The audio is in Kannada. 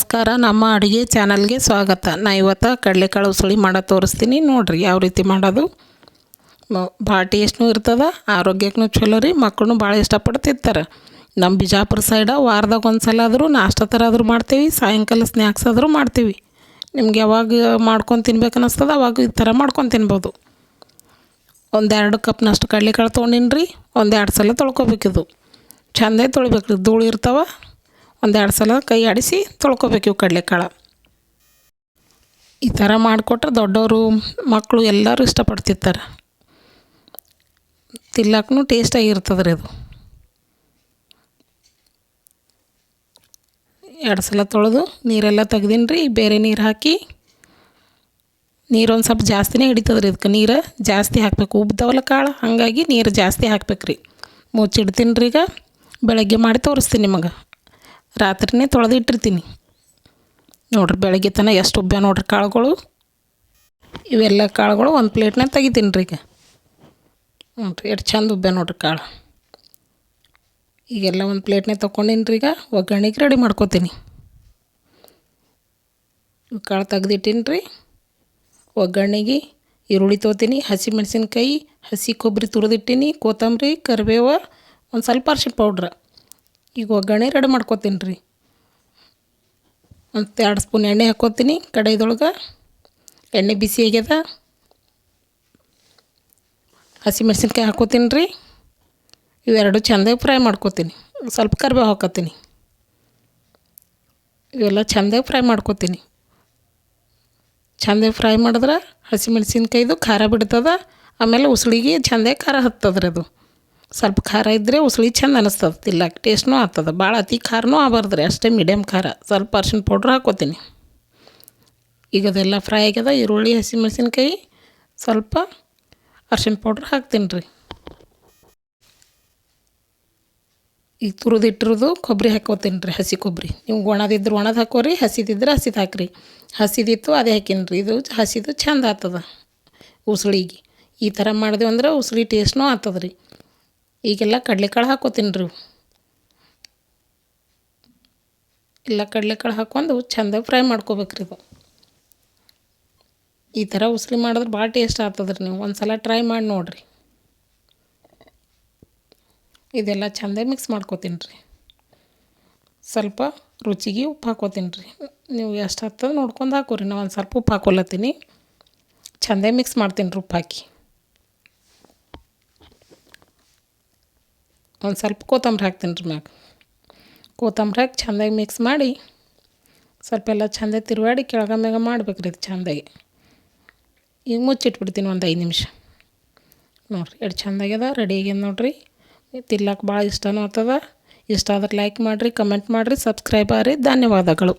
ನಮಸ್ಕಾರ, ನಮ್ಮ ಅಡುಗೆ ಚಾನಲ್ಗೆ ಸ್ವಾಗತ. ನಾ ಇವತ್ತು ಕಡಲೆಕಾಳು ಉಸುಳಿ ಮಾಡೋದು ತೋರಿಸ್ತೀನಿ. ನೋಡಿರಿ ಯಾವ ರೀತಿ ಮಾಡೋದು. ಭಾಳ ಟೇಸ್ಟ್ನೂ ಇರ್ತದೆ, ಆರೋಗ್ಯಕ್ಕೂ ಚಲೋ ರೀ. ಮಕ್ಕಳು ಭಾಳ ಇಷ್ಟಪಟ್ಟು ತಿಂತಾರೆ. ನಮ್ಮ ಬಿಜಾಪುರ ಸೈಡ ವಾರದಾಗ ಒಂದು ಸಲ ಆದರೂ ನಾಷ್ಟ ಥರ ಆದರೂ ಮಾಡ್ತೀವಿ, ಸಾಯಂಕಾಲ ಸ್ನ್ಯಾಕ್ಸ್ ಆದರೂ ಮಾಡ್ತೀವಿ. ನಿಮ್ಗೆ ಯಾವಾಗ ಮಾಡ್ಕೊಂಡು ತಿನ್ಬೇಕು ಅನ್ನಿಸ್ತದೆ ಅವಾಗ ಈ ಥರ ಮಾಡ್ಕೊಂಡು ತಿನ್ಬೋದು. 1-2 ಕಪ್ನಷ್ಟು ಕಡಲೆಕಾಳು ತೊಗೊಂಡಿನಿ ರೀ. 1-2 ಸಲ ತೊಳ್ಕೊಬೇಕಿದು. ಚೆಂದ ತೊಳಿಬೇಕು. ಧೂಳು ಇರ್ತಾವೆ. 1-2 ಸಲ ಕೈ ಆಡಿಸಿ ತೊಳ್ಕೊಬೇಕು ಇವು ಕಡಲೆಕಾಳು. ಈ ಥರ ಮಾಡಿಕೊಟ್ರೆ ದೊಡ್ಡವರು ಮಕ್ಕಳು ಎಲ್ಲರೂ ಇಷ್ಟಪಡ್ತಿರ್ತಾರೆ. ತಿನ್ನಕ್ಕೂ ಟೇಸ್ಟಾಗಿರ್ತದೆ ರೀ ಅದು. 2 ಸಲ ತೊಳೆದು ನೀರೆಲ್ಲ ತೆಗ್ದೀನಿ ರೀ. ಬೇರೆ ನೀರು ಹಾಕಿ, ನೀರು ಒಂದು ಸ್ವಲ್ಪ ಜಾಸ್ತಿನೇ ಹಿಡಿತದೆ ರೀ. ಇದಕ್ಕೆ ನೀರು ಜಾಸ್ತಿ ಹಾಕಬೇಕು. ಉಬ್ತಾವಲ್ಲ ಕಾಳು, ಹಾಗಾಗಿ ನೀರು ಜಾಸ್ತಿ ಹಾಕ್ಬೇಕು ರೀ. ಮುಚ್ಚಿಡ್ತೀನಿ ರೀ. ಈಗ ಬೆಳಗ್ಗೆ ಮಾಡಿ ತೋರಿಸ್ತೀನಿ ನಿಮಗೆ. ರಾತ್ರಿನೇ ತೊಳೆದು ಇಟ್ಟಿರ್ತೀನಿ. ನೋಡಿರಿ ಬೆಳಗ್ಗೆ ತನಕ ಎಷ್ಟು ಉಬ್ಬ ನೋಡಿರಿ ಕಾಳುಗಳು. ಇವೆಲ್ಲ ಕಾಳುಗಳು ಒಂದು ಪ್ಲೇಟ್ನಾಗ ತೆಗಿತೀನಿ ರೀ. ಈಗ ನೋಡಿರಿ ಎಷ್ಟು ಚಂದ ಉಬ್ಬ ನೋಡಿರಿ ಕಾಳು. ಈಗೆಲ್ಲ ಒಂದು ಪ್ಲೇಟ್ನಾಗ ತೊಗೊಂಡಿನಿ ರೀ. ಈಗ ಒಗ್ಗರಣೆಗೆ ರೆಡಿ ಮಾಡ್ಕೊತೀನಿ. ಕಾಳು ತೆಗ್ದಿಟ್ಟೀನಿ ರೀ. ಒಗ್ಗರಣೆಗೆ ಈರುಳ್ಳಿ ತೊಗೋತೀನಿ, ಹಸಿಮೆಣಸಿನ್ಕಾಯಿ, ಹಸಿ ಕೊಬ್ಬರಿ ತುರಿದಿಟ್ಟೀನಿ, ಕೊತ್ತಂಬರಿ, ಕರಿಬೇವು, ಒಂದು ಸ್ವಲ್ಪ ಅರ್ಶಿಣ ಪೌಡ್ರ್. ಈಗ ಒಗ್ಗರಣೆ ರೆಡಿ ಮಾಡ್ಕೊತೀನಿ ರೀ. ಒಂದು 2 ಸ್ಪೂನ್ ಎಣ್ಣೆ ಹಾಕ್ಕೊತೀನಿ ಕಡಾಯಿದೊಳಗೆ. ಎಣ್ಣೆ ಬಿಸಿ ಆಗ್ಯದ. ಹಸಿಮೆಣಸಿನ್ಕಾಯಿ ಹಾಕ್ಕೊತೀನಿ ರೀ. ಇವೆರಡು ಚೆಂದಾಗಿ ಫ್ರೈ ಮಾಡ್ಕೊತೀನಿ. ಸ್ವಲ್ಪ ಕರಿಬೇವು ಹಾಕ್ಕೊತೀನಿ. ಇವೆಲ್ಲ ಚೆಂದಾಗಿ ಫ್ರೈ ಮಾಡ್ಕೊತೀನಿ. ಚೆಂದಾಗಿ ಫ್ರೈ ಮಾಡಿದ್ರೆ ಹಸಿಮೆಣಸಿನ್ಕಾಯಿದು ಖಾರ ಬಿಡ್ತದೆ. ಆಮೇಲೆ ಉಸುಳಿಗೆ ಚೆಂದಾಗಿ ಖಾರ ಹತ್ತದ ರೀ ಅದು. ಸ್ವಲ್ಪ ಖಾರ ಇದ್ದರೆ ಉಸುಳಿ ಚೆಂದ ಅನ್ನಿಸ್ತದೆ, ತಿನ್ನಕ್ಕೆ ಟೇಸ್ಟ್ನೂ ಆಗ್ತದೆ. ಭಾಳ ಅತಿ ಖಾರನೂ ಆಗಬಾರ್ದು ರೀ, ಅಷ್ಟೇ ಮೀಡಿಯಮ್ ಖಾರ. ಸ್ವಲ್ಪ ಅರ್ಶಿಣ ಪೌಡ್ರ್ ಹಾಕ್ಕೊತೀನಿ. ಈಗ ಅದೆಲ್ಲ ಫ್ರೈ ಆಗ್ಯದ. ಈರುಳ್ಳಿ, ಹಸಿಮೆಣಸಿನ್ಕಾಯಿ, ಸ್ವಲ್ಪ ಅರ್ಶಿಣ ಪೌಡ್ರ್ ಹಾಕ್ತೀನಿ ರೀ. ಈಗ ತುರಿದಿಟ್ಟಿರೋದು ಕೊಬ್ಬರಿ ಹಾಕ್ಕೊತೀನಿ ರೀ, ಹಸಿ ಕೊಬ್ಬರಿ. ನೀವು ಒಣದಿದ್ರೆ ಒಣದು ಹಾಕೋರಿ, ಹಸಿದಿದ್ರೆ ಹಸಿದು ಹಾಕಿರಿ. ಹಸಿದಿತ್ತು ಅದೇ ಹಾಕೀನಿ ರೀ. ಇದು ಹಸಿದು ಚೆಂದ ಆಗ್ತದೆ ಉಸುಳಿಗೆ. ಈ ಥರ ಮಾಡಿದೆವು ಅಂದ್ರೆ ಉಸುಳಿ ಟೇಸ್ಟ್ನೂ ಆಗ್ತದೆ ರೀ. ಈಗೆಲ್ಲ ಕಡಲೆಕಾಳು ಹಾಕ್ಕೊತೀನಿ ರೀ. ಎಲ್ಲ ಕಡಲೆಕಾಳು ಹಾಕ್ಕೊಂಡು ಚೆಂದ ಫ್ರೈ ಮಾಡ್ಕೋಬೇಕ್ರಿ ಇದು. ಈ ಥರ ಉಸುಳಿ ಮಾಡಿದ್ರೆ ಭಾಳ ಟೇಸ್ಟ್ ಆಗ್ತದೆ ರೀ. ನೀವು ಒಂದು ಸಲ ಟ್ರೈ ಮಾಡಿ ನೋಡಿರಿ. ಇದೆಲ್ಲ ಚೆಂದ ಮಿಕ್ಸ್ ಮಾಡ್ಕೊತೀನಿ ರೀ. ಸ್ವಲ್ಪ ರುಚಿಗೆ ಉಪ್ಪು ಹಾಕ್ಕೊತೀನಿ ರೀ. ನೀವು ಎಷ್ಟು ಆಗ್ತದೆ ನೋಡ್ಕೊಂಡು ಹಾಕೋರಿ. ನಾನು ಒಂದು ಸ್ವಲ್ಪ ಉಪ್ಪು ಹಾಕ್ಕೊಳತ್ತೀನಿ. ಚೆಂದ ಮಿಕ್ಸ್ ಮಾಡ್ತೀನಿ ರೀ ಉಪ್ಪು ಹಾಕಿ. ಒಂದು ಸ್ವಲ್ಪ ಕೊತ್ತಂಬರಿ ಹಾಕ್ತೀನಿ ರೀ ಮ್ಯಾಗ. ಕೊತ್ತಂಬರಿ ಹಾಕಿ ಚೆಂದಾಗಿ ಮಿಕ್ಸ್ ಮಾಡಿ ಸ್ವಲ್ಪ ಎಲ್ಲ ಚೆಂದ ತಿರುವಾಡಿ ಕೆಳಗೆ ಮ್ಯಾಗ ಮಾಡ್ಬೇಕು ರೀ ಇದು ಚೆಂದಾಗಿ. ಈಗ ಮುಚ್ಚಿಟ್ಬಿಡ್ತೀನಿ ಒಂದು 5 ನಿಮಿಷ. ನೋಡಿರಿ ಎಷ್ಟು ಚೆಂದಾಗ್ಯದ, ರೆಡಿ ಆಗ್ಯದ ನೋಡಿರಿ. ತಿನ್ನಕ್ಕೆ ಭಾಳ ಇಷ್ಟನೂ ಆಗ್ತದೆ. ಇಷ್ಟ ಆದ್ರೆ ಲೈಕ್ ಮಾಡಿರಿ, ಕಮೆಂಟ್ ಮಾಡಿರಿ, ಸಬ್ಸ್ಕ್ರೈಬ್ ಆಗಿರಿ. ಧನ್ಯವಾದಗಳು.